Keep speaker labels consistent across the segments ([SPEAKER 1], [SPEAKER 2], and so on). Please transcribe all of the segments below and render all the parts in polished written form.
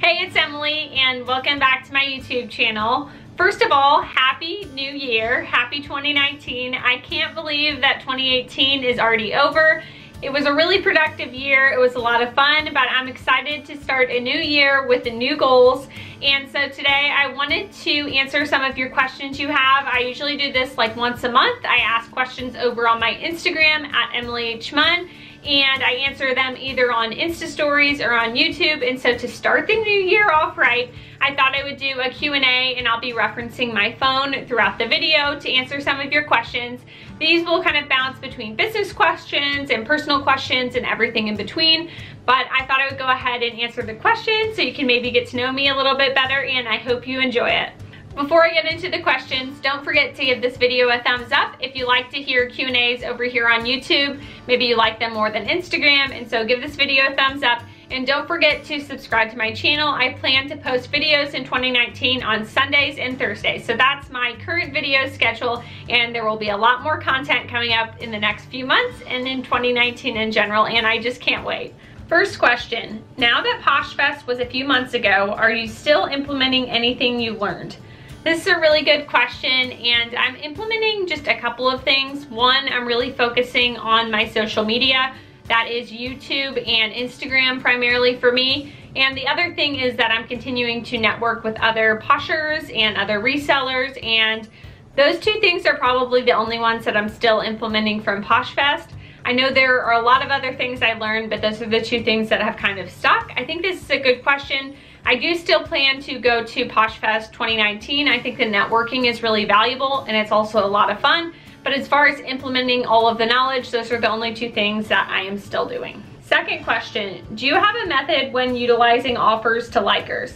[SPEAKER 1] Hey, it's Emily and welcome back to my YouTube channel. First of all, Happy New Year, Happy 2019. I can't believe that 2018 is already over. It was a really productive year. It was a lot of fun, but I'm excited to start a new year with the new goals. And so today I wanted to answer some of your questions you have. I usually do this like once a month. I ask questions over on my Instagram at Emily H. Munn, and I answer them either on Instastories or on YouTube. And so to start the new year off right, I thought I would do a Q&A, and I'll be referencing my phone throughout the video to answer some of your questions. These will kind of bounce between business questions and personal questions and everything in between, but I thought I would go ahead and answer the questions so you can maybe get to know me a little bit better, and I hope you enjoy it. Before I get into the questions, don't forget to give this video a thumbs up if you like to hear Q&As over here on YouTube. Maybe you like them more than Instagram, and so give this video a thumbs up. And don't forget to subscribe to my channel. I plan to post videos in 2019 on Sundays and Thursdays. So that's my current video schedule, and there will be a lot more content coming up in the next few months and in 2019 in general, and I just can't wait. First question, now that PoshFest was a few months ago, are you still implementing anything you learned? This is a really good question, and I'm implementing just a couple of things. One, I'm really focusing on my social media. That is YouTube and Instagram primarily for me. And the other thing is that I'm continuing to network with other poshers and other resellers, and those two things are probably the only ones that I'm still implementing from PoshFest. I know there are a lot of other things I learned, but those are the two things that have kind of stuck. I think this is a good question. I do still plan to go to PoshFest 2019. I think the networking is really valuable, and it's also a lot of fun. But as far as implementing all of the knowledge, those are the only two things that I am still doing. Second question, do you have a method when utilizing offers to likers?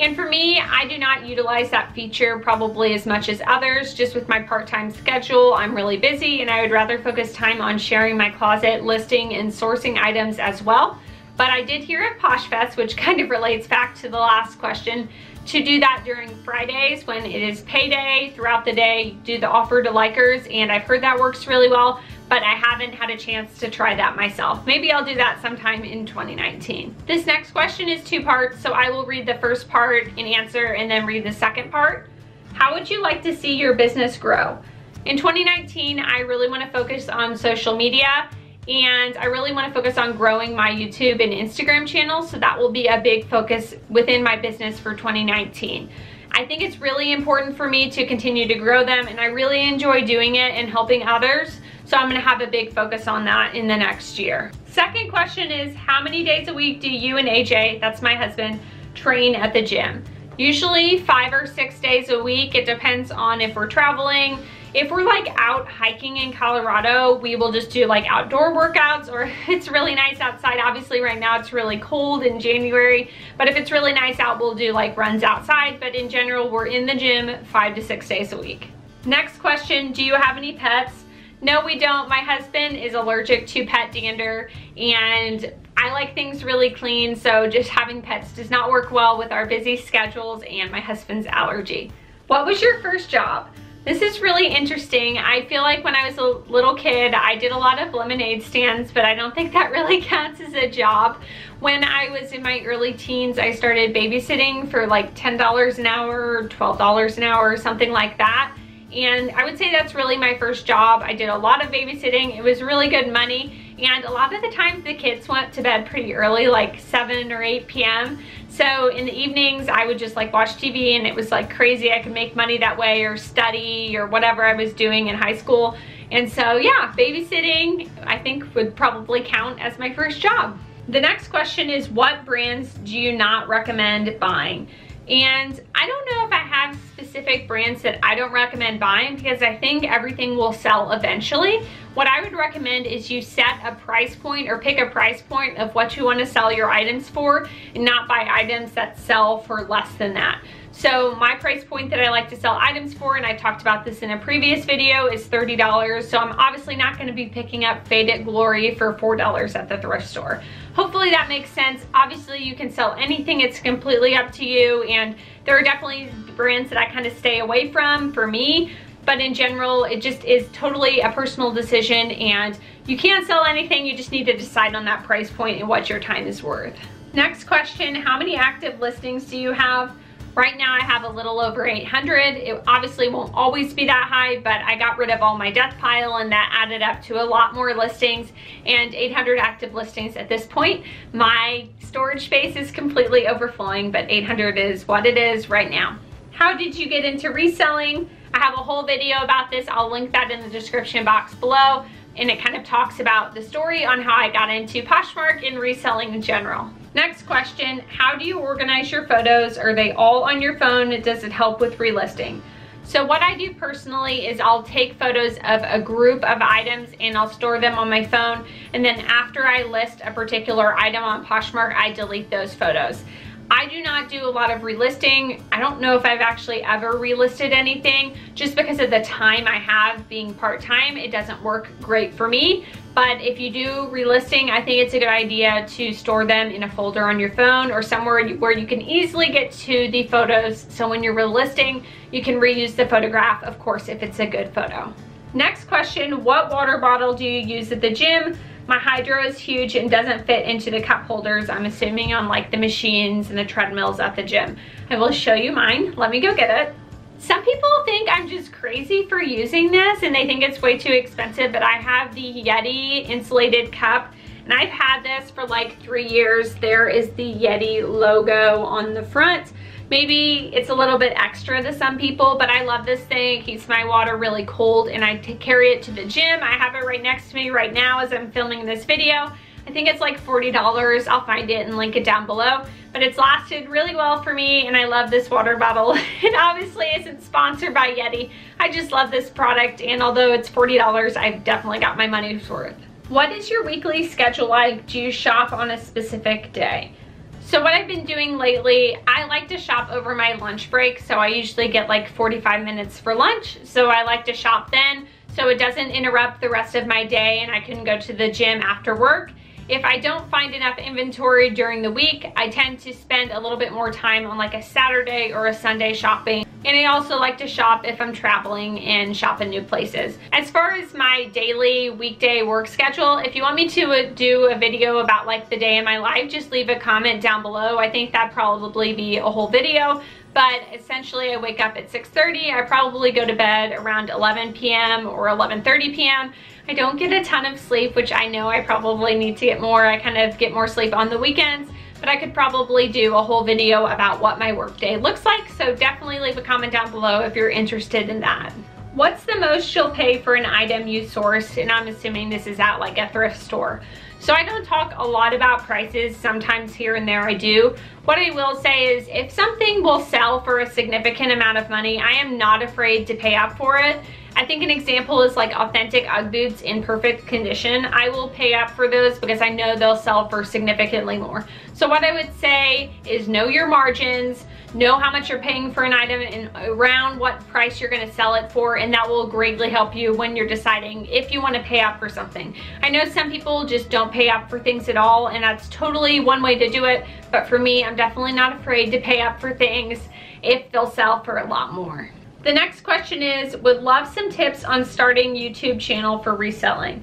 [SPEAKER 1] And for me, I do not utilize that feature probably as much as others. Just with my part-time schedule, I'm really busy, and I would rather focus time on sharing my closet, listing, and sourcing items as well. But I did hear at PoshFest, which kind of relates back to the last question, to do that during Fridays when it is payday. Throughout the day, do the offer to likers, and I've heard that works really well, but I haven't had a chance to try that myself. Maybe I'll do that sometime in 2019. This next question is two parts, so I will read the first part and answer, and then read the second part. How would you like to see your business grow? In 2019, I really want to focus on social media, and I really want to focus on growing my YouTube and Instagram channels, so that will be a big focus within my business for 2019. I think it's really important for me to continue to grow them, and I really enjoy doing it and helping others, so I'm going to have a big focus on that in the next year. Second question is, how many days a week do you and AJ, that's my husband, train at the gym? Usually 5 or 6 days a week. It depends on if we're traveling. If we're like out hiking in Colorado, we will just do like outdoor workouts, or it's really nice outside. Obviously right now it's really cold in January, but if it's really nice out, we'll do like runs outside. But in general, we're in the gym 5 to 6 days a week. Next question, do you have any pets? No, we don't. My husband is allergic to pet dander, and I like things really clean, so just having pets does not work well with our busy schedules and my husband's allergy. What was your first job? This is really interesting. I feel like when I was a little kid, I did a lot of lemonade stands, but I don't think that really counts as a job. When I was in my early teens, I started babysitting for like $10 an hour, $12 an hour, something like that. And I would say that's really my first job. I did a lot of babysitting. It was really good money. And a lot of the times the kids went to bed pretty early, like 7 or 8 p.m. So in the evenings, I would just like watch TV, and it was like crazy. I could make money that way, or study, or whatever I was doing in high school. And so yeah, babysitting I think would probably count as my first job. The next question is, what brands do you not recommend buying? And I don't know if I have specific brands that I don't recommend buying, because I think everything will sell eventually. What I would recommend is you set a price point, or pick a price point of what you want to sell your items for, and not buy items that sell for less than that. So my price point that I like to sell items for, and I talked about this in a previous video, is $30. So I'm obviously not going to be picking up Faded Glory for $4 at the thrift store. Hopefully that makes sense. Obviously you can sell anything, it's completely up to you, and there are definitely brands that I kind of stay away from for me. But in general, it just is totally a personal decision, and you can't sell anything. You just need to decide on that price point and what your time is worth. Next question, how many active listings do you have? Right now I have a little over 800. It obviously won't always be that high, but I got rid of all my death pile and that added up to a lot more listings and 800 active listings at this point. My storage space is completely overflowing, but 800 is what it is right now. How did you get into reselling? I have a whole video about this. I'll link that in the description box below. And it kind of talks about the story on how I got into Poshmark and reselling in general. Next question, how do you organize your photos? Are they all on your phone? Does it help with relisting? So what I do personally is I'll take photos of a group of items and I'll store them on my phone. And then after I list a particular item on Poshmark, I delete those photos. I do not do a lot of relisting. I don't know if I've actually ever relisted anything just because of the time I have being part-time. It doesn't work great for me. But if you do relisting, I think it's a good idea to store them in a folder on your phone or somewhere where you can easily get to the photos. So when you're relisting, you can reuse the photograph, of course, if it's a good photo. Next question, what water bottle do you use at the gym? My Hydro is huge and doesn't fit into the cup holders, I'm assuming on like the machines and the treadmills at the gym. I will show you mine. Let me go get it. Some people think I'm just crazy for using this and they think it's way too expensive, but I have the Yeti insulated cup and I've had this for like 3 years. There is the Yeti logo on the front. Maybe it's a little bit extra to some people, but I love this thing. It keeps my water really cold and I carry it to the gym. I have it right next to me right now as I'm filming this video. I think it's like $40. I'll find it and link it down below, but it's lasted really well for me and I love this water bottle. It obviously isn't sponsored by Yeti. I just love this product, and although it's $40, I've definitely got my money's worth. What is your weekly schedule like? Do you shop on a specific day? So what I've been doing lately, I like to shop over my lunch break. So I usually get like 45 minutes for lunch. So I like to shop then so it doesn't interrupt the rest of my day and I can go to the gym after work. If I don't find enough inventory during the week, I tend to spend a little bit more time on like a Saturday or a Sunday shopping. And I also like to shop if I'm traveling and shop in new places. As far as my daily weekday work schedule, if you want me to do a video about like the day in my life, just leave a comment down below. I think that'd probably be a whole video. But essentially I wake up at 6:30. I probably go to bed around 11 p.m. or 11:30 p.m. I don't get a ton of sleep, which I know I probably need to get more. I kind of get more sleep on the weekends, but I could probably do a whole video about what my workday looks like. So definitely leave a comment down below if you're interested in that. What's the most you'll pay for an item you sourced? And I'm assuming this is at like a thrift store. So I don't talk a lot about prices. Sometimes here and there I do. What I will say is if something will sell for a significant amount of money, I am not afraid to pay up for it. I think an example is like authentic UGG boots in perfect condition. I will pay up for those because I know they'll sell for significantly more. So what I would say is know your margins, know how much you're paying for an item and around what price you're gonna sell it for, and that will greatly help you when you're deciding if you wanna pay up for something. I know some people just don't pay up for things at all, and that's totally one way to do it, but for me, I'm definitely not afraid to pay up for things if they'll sell for a lot more. The next question is, would love some tips on starting YouTube channel for reselling.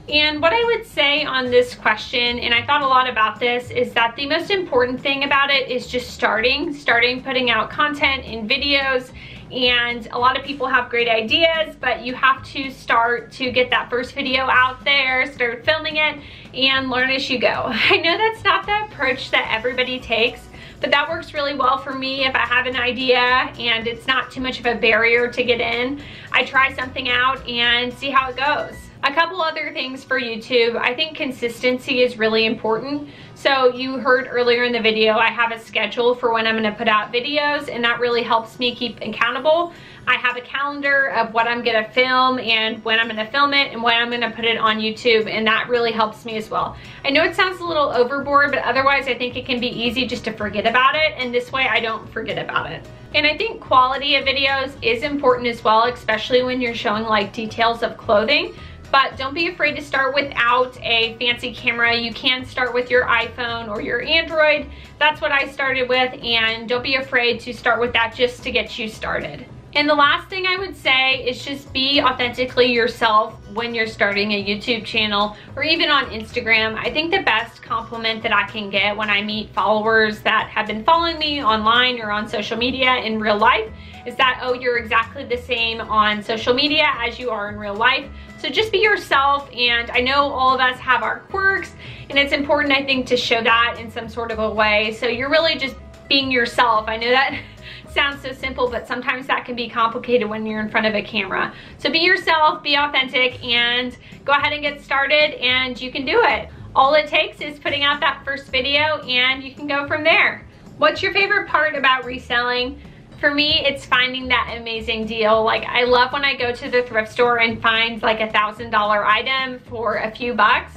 [SPEAKER 1] And what I would say on this question, and I thought a lot about this, is that the most important thing about it is just starting putting out content in videos. And a lot of people have great ideas, but you have to start to get that first video out there, start filming it, and learn as you go. I know that's not the approach that everybody takes, but that works really well for me. If I have an idea and it's not too much of a barrier to get in, I try something out and see how it goes. A couple other things for YouTube. I think consistency is really important. So you heard earlier in the video, I have a schedule for when I'm gonna put out videos, and that really helps me keep accountable. I have a calendar of what I'm gonna film and when I'm gonna film it and when I'm gonna put it on YouTube, and that really helps me as well. I know it sounds a little overboard, but otherwise I think it can be easy just to forget about it, and this way I don't forget about it. And I think quality of videos is important as well, especially when you're showing like details of clothing. But don't be afraid to start without a fancy camera. You can start with your iPhone or your Android. That's what I started with, and don't be afraid to start with that just to get you started. And the last thing I would say is just be authentically yourself when you're starting a YouTube channel or even on Instagram. I think the best compliment that I can get when I meet followers that have been following me online or on social media in real life is that, oh, you're exactly the same on social media as you are in real life. So just be yourself, and I know all of us have our quirks, and it's important, I think, to show that in some sort of a way. So you're really just being yourself. I know that sounds so simple, but sometimes that can be complicated when you're in front of a camera. So be yourself, be authentic, and go ahead and get started, and you can do it. All it takes is putting out that first video, and you can go from there. What's your favorite part about reselling? For me, it's finding that amazing deal. Like, I love when I go to the thrift store and find like $1,000 item for a few bucks.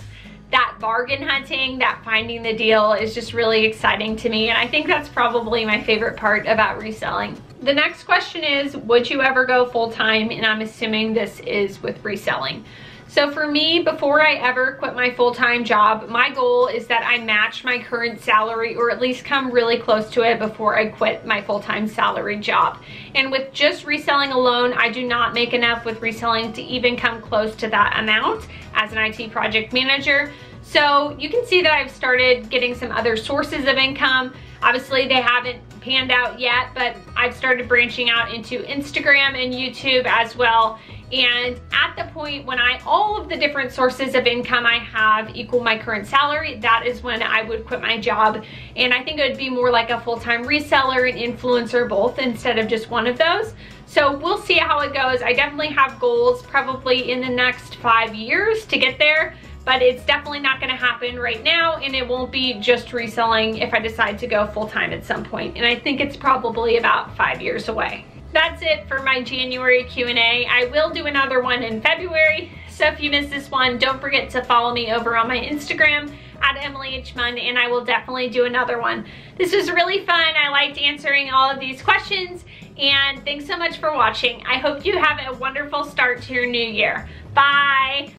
[SPEAKER 1] That bargain hunting, that finding the deal is just really exciting to me, and I think that's probably my favorite part about reselling. The next question is, would you ever go full-time? And I'm assuming this is with reselling. So for me, before I ever quit my full-time job, my goal is that I match my current salary, or at least come really close to it before I quit my full-time salary job. And with just reselling alone, I do not make enough with reselling to even come close to that amount as an IT project manager. So you can see that I've started getting some other sources of income. Obviously, they haven't panned out yet, but I've started branching out into Instagram and YouTube as well. And at the point when all of the different sources of income I have equal my current salary, that is when I would quit my job. And I think it would be more like a full-time reseller and influencer, both, instead of just one of those. So we'll see how it goes. I definitely have goals probably in the next 5 years to get there, but it's definitely not gonna happen right now, and it won't be just reselling if I decide to go full-time at some point. And I think it's probably about 5 years away. That's it for my January Q&A. I will do another one in February, so if you missed this one, don't forget to follow me over on my Instagram at Emily H. Munn, and I will definitely do another one. This was really fun. I liked answering all of these questions, and thanks so much for watching. I hope you have a wonderful start to your new year. Bye.